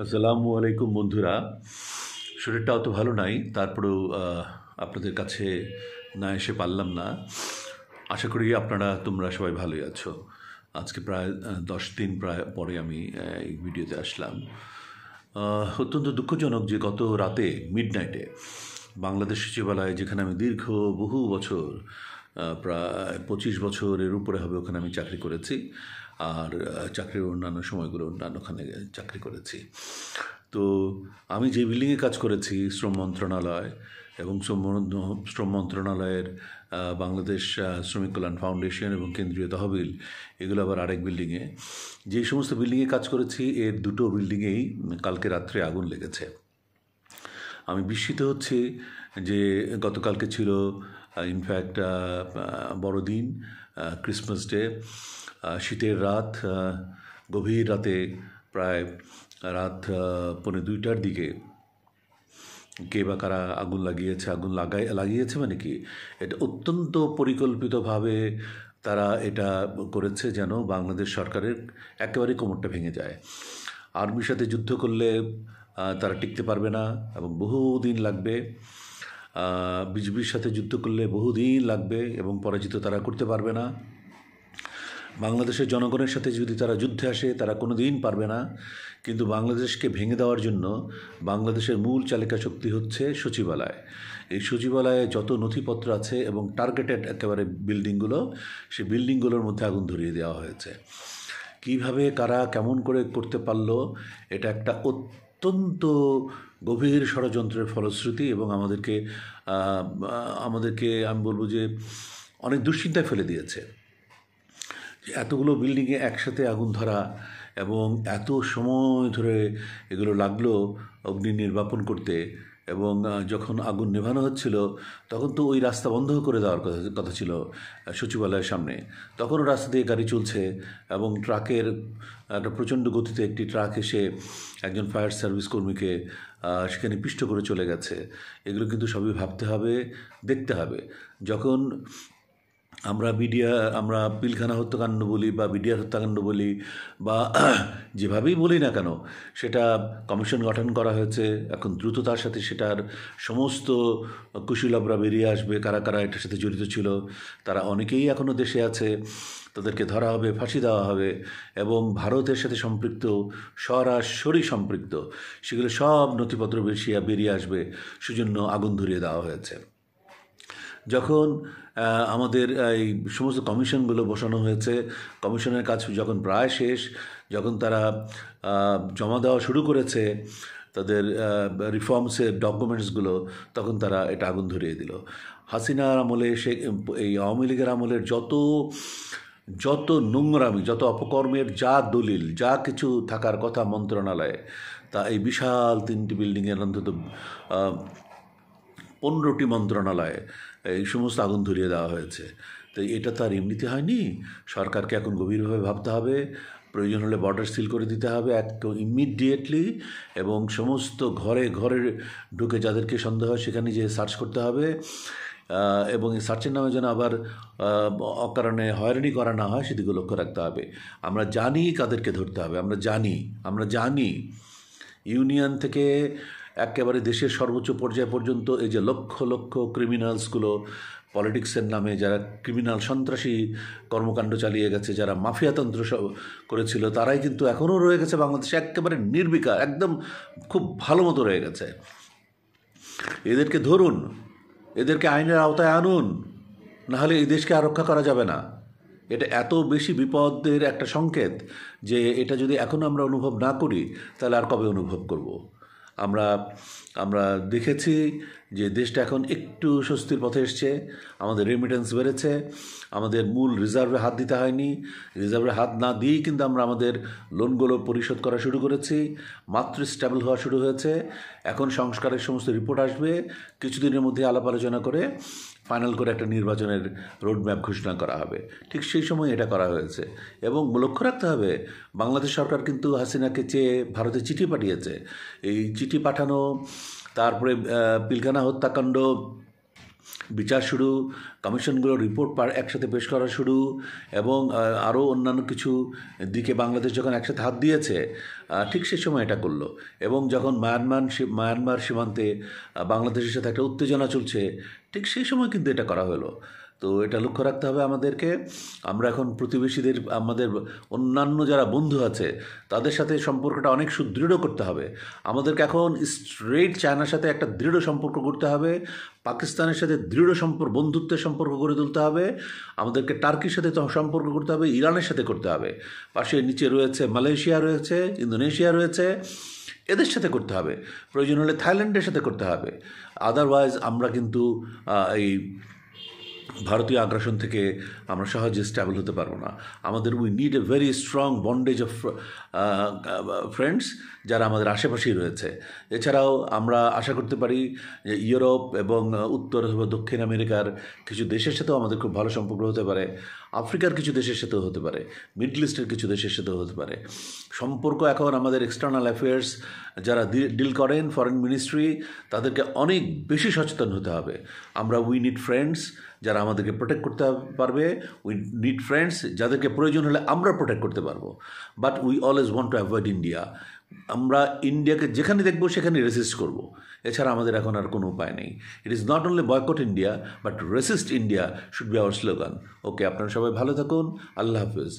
আসসালামু আলাইকুম বন্ধুরা। শরীরটা অত ভালো নাই, তারপরেও আপনাদের কাছে না এসে পারলাম না। আশা করি তোমরা সবাই ভালোই আছো। আজকে প্রায় 10 দিন পরে আমি এই ভিডিওতে আসলাম। অত্যন্ত দুঃখজনক যে গত রাতে মিডনাইটে বাংলাদেশ সচিবালয়ে, যেখানে আমি দীর্ঘ বহু বছর, প্রায় 25 বছরের উপরে হবে ওখানে আমি চাকরি করেছি, আর চাকরির অন্যান্য সময়গুলো অন্যান্যখানে চাকরি করেছি। তো আমি যে বিল্ডিংয়ে কাজ করেছি, শ্রম মন্ত্রণালয়, এবং শ্রম মন্ত্রণালয়ের বাংলাদেশ শ্রমিক কল্যাণ ফাউন্ডেশন এবং কেন্দ্রীয় তহবিল, এগুলো আবার আরেক বিল্ডিংয়ে। যে সমস্ত বিল্ডিংয়ে কাজ করেছি এর দুটো বিল্ডিংয়েই কালকে রাত্রে আগুন লেগেছে। আমি বিস্মিত হচ্ছি যে গতকালকে ছিল ইনফ্যাক্ট বড়দিন, ক্রিসমাস ডে, শীতের রাত, গভীর রাতে, প্রায় রাত 1:45টার দিকে কে বা কারা আগুন লাগিয়েছে। লাগিয়েছে মানে কি, এটা অত্যন্ত পরিকল্পিতভাবে তারা এটা করেছে যেন বাংলাদেশ সরকারের একেবারে কোমরটা ভেঙে যায়। আর্মির সাথে যুদ্ধ করলে তারা টিকতে পারবে না এবং বহুদিন লাগবে। বিজিবির সাথে যুদ্ধ করলে বহুদিন লাগবে এবং পরাজিত তারা করতে পারবে না। বাংলাদেশের জনগণের সাথে যদি তারা যুদ্ধে আসে, তারা কোনো দিন পারবে না। কিন্তু বাংলাদেশকে ভেঙে দেওয়ার জন্য বাংলাদেশের মূল চালিকা শক্তি হচ্ছে সচিবালয়। এই সচিবালয়ে যত নথিপত্র আছে এবং টার্গেটেড একেবারে বিল্ডিংগুলো, সেই বিল্ডিংগুলোর মধ্যে আগুন ধরিয়ে দেওয়া হয়েছে। কিভাবে কারা কেমন করে করতে পারলো, এটা একটা অত্যন্ত গভীর ষড়যন্ত্রের ফলশ্রুতি এবং আমাদেরকে আমি বলবো যে অনেক দুশ্চিন্তায় ফেলে দিয়েছে। এতগুলো বিল্ডিংয়ে একসাথে আগুন ধরা এবং এত সময় ধরে এগুলো লাগলো অগ্নি নির্বাপন করতে, এবং যখন আগুন নেভানো হচ্ছিল তখন তো ওই রাস্তা বন্ধ করে দেওয়ার কথা ছিল সচিবালয়ের সামনে। তখনও রাস্তা দিয়ে গাড়ি চলছে এবং ট্রাকের একটা প্রচণ্ড গতিতে একটি ট্রাক এসে একজন ফায়ার সার্ভিস কর্মীকে সেখানে পিষ্ট করে চলে গেছে। এগুলো কিন্তু সবই ভাবতে হবে, দেখতে হবে। যখন আমরা পিলখানা হত্যাকাণ্ড বলি বা বিডিআর হত্যাকাণ্ড বলি বা যেভাবেই বলি না কেন, সেটা কমিশন গঠন করা হয়েছে। এখন দ্রুততার সাথে সেটার সমস্ত কুশীলবরা বেরিয়ে আসবে, কারা কারা এটার সাথে জড়িত ছিল। তারা অনেকেই এখনও দেশে আছে, তাদেরকে ধরা হবে, ফাঁসি দেওয়া হবে, এবং ভারতের সাথে সম্পৃক্ত, সরাসরি সম্পৃক্ত, সেগুলো সব নথিপত্র বেরিয়ে আসবে। সেজন্য আগুন ধরিয়ে দেওয়া হয়েছে। যখন আমাদের এই সমস্ত কমিশনগুলো বসানো হয়েছে, কমিশনের কাজ যখন প্রায় শেষ, যখন তারা জমা দেওয়া শুরু করেছে তাদের রিফর্মসের ডকুমেন্টসগুলো, তখন তারা এটা আগুন ধরিয়ে দিল। হাসিনার আমলে, এই আওয়ামী লীগের আমলের যত নোংরামি, যত অপকর্মের যা দলিল, যা কিছু থাকার কথা মন্ত্রণালয়ে, তা এই বিশাল 3টি বিল্ডিংয়ের অন্তত 15টি মন্ত্রণালয়ে এই সমস্ত আগুন ধরিয়ে দেওয়া হয়েছে। তো এটা তো আর এমনিতে হয়নি। সরকারকে এখন গভীরভাবে ভাবতে হবে, প্রয়োজন হলে বর্ডার সিল করে দিতে হবে ইমিডিয়েটলি, এবং সমস্ত ঘরে ঘরে ঢুকে যাদেরকে সন্দেহ হয় সেখানে যেয়ে সার্চ করতে হবে, এবং এই সার্চের নামে যেন আবার অকারণে হয়রানি করা না হয় সেদিকে লক্ষ্য রাখতে হবে। আমরা জানি কাদেরকে ধরতে হবে, আমরা জানি ইউনিয়ন থেকে একেবারে দেশের সর্বোচ্চ পর্যায় পর্যন্ত এই যে লক্ষ লক্ষ ক্রিমিনালসগুলো, পলিটিক্সের নামে যারা ক্রিমিনাল সন্ত্রাসী কর্মকাণ্ড চালিয়ে গেছে, যারা মাফিয়াতন্ত্র করেছিল, তারাই কিন্তু এখনও রয়ে গেছে বাংলাদেশে একেবারে নির্বিকার, একদম খুব ভালো মতো রয়ে গেছে। এদেরকে ধরুন, এদেরকে আইনের আওতায় আনুন, নাহলে এই দেশকে আর রক্ষা করা যাবে না। এটা এত বেশি বিপদের একটা সংকেত যে এটা যদি এখন আমরা অনুভব না করি তাহলে আর কবে অনুভব করব। আমরা দেখেছি যে দেশটা এখন একটু স্বস্তির পথে এসছে, আমাদের রেমিটেন্স বেড়েছে, আমাদের মূল রিজার্ভে হাত দিতে হয়নি। রিজার্ভে হাত না দিয়েই কিন্তু আমরা আমাদের লোনগুলো পরিশোধ করা শুরু করেছি, মাত্র স্টেবল হওয়া শুরু হয়েছে। এখন সংস্কারের সমস্ত রিপোর্ট আসবে, কিছুদিনের মধ্যে আলাপ আলোচনা করে ফাইনাল করে একটা নির্বাচনের রোডম্যাপ ঘোষণা করা হবে। ঠিক সেই সময় এটা করা হয়েছে। এবং লক্ষ্য রাখতে হবে, বাংলাদেশ সরকার কিন্তু হাসিনাকে চেয়ে ভারতে চিঠি পাঠিয়েছে। এই চিঠি পাঠানো, তারপরে পিলখানা হত্যাকাণ্ড বিচার শুরু, কমিশনগুলোর রিপোর্ট একসাথে পেশ করা শুরু, এবং আরও অন্যান্য কিছু দিকে বাংলাদেশ যখন একসাথে হাত দিয়েছে, ঠিক সেই সময় এটা করলো। এবং যখন মায়ানমার সীমান্তে বাংলাদেশের সাথে একটা উত্তেজনা চলছে, ঠিক সেই সময় কিন্তু এটা করা হলো। তো এটা লক্ষ্য রাখতে হবে আমাদেরকে। আমরা এখন প্রতিবেশীদের, আমাদের অন্যান্য যারা বন্ধু আছে তাদের সাথে সম্পর্কটা অনেক সুদৃঢ় করতে হবে। আমাদেরকে এখন স্ট্রেট চায়নার সাথে একটা দৃঢ় সম্পর্ক করতে হবে, পাকিস্তানের সাথে দৃঢ় বন্ধুত্বের সম্পর্ক গড়ে তুলতে হবে, আমাদেরকে টার্কির সাথে সম্পর্ক করতে হবে, ইরানের সাথে করতে হবে, পাশে নিচে রয়েছে মালয়েশিয়া রয়েছে, ইন্দোনেশিয়া রয়েছে, এদের সাথে করতে হবে, প্রয়োজন হলে থাইল্যান্ডের সাথে করতে হবে। আদারওয়াইজ আমরা কিন্তু এই ভারতীয় আগ্রাসন থেকে আমরা সহজে স্ট্যাবল হতে পারবো না। আমাদের we need a very strong bondage of friends যারা আমাদের আশেপাশেই রয়েছে। এছাড়াও আমরা আশা করতে পারি যে ইউরোপ এবং উত্তর অথবা দক্ষিণ আমেরিকার কিছু দেশের সাথেও আমাদের খুব ভালো সম্পর্ক হতে পারে, আফ্রিকার কিছু দেশের সাথেও হতে পারে, মিডল ইস্টের কিছু দেশের সাথেও হতে পারে। সম্পর্ক এখন আমাদের এক্সটার্নাল অ্যাফেয়ার্স যারা ডিল করেন, ফরেন মিনিস্ট্রি, তাদেরকে অনেক বেশি সচেতন হতে হবে। আমরা উই নিড ফ্রেন্ডস যারা আমাদেরকে প্রোটেক্ট করতে পারবে, উই নিড ফ্রেন্ডস যাদেরকে প্রয়োজন হলে আমরা প্রোটেক্ট করতে পারবো। But we always want to avoid India. আমরা ইন্ডিয়াকে যেখানে দেখবো সেখানে রেসিস্ট করব। এছাড়া আমাদের এখন আর কোনো উপায় নেই। It is not only boycott India, but resist India should be our slogan. Okay, আপনারা সবাই ভালো থাকুন। আল্লাহ হাফিজ।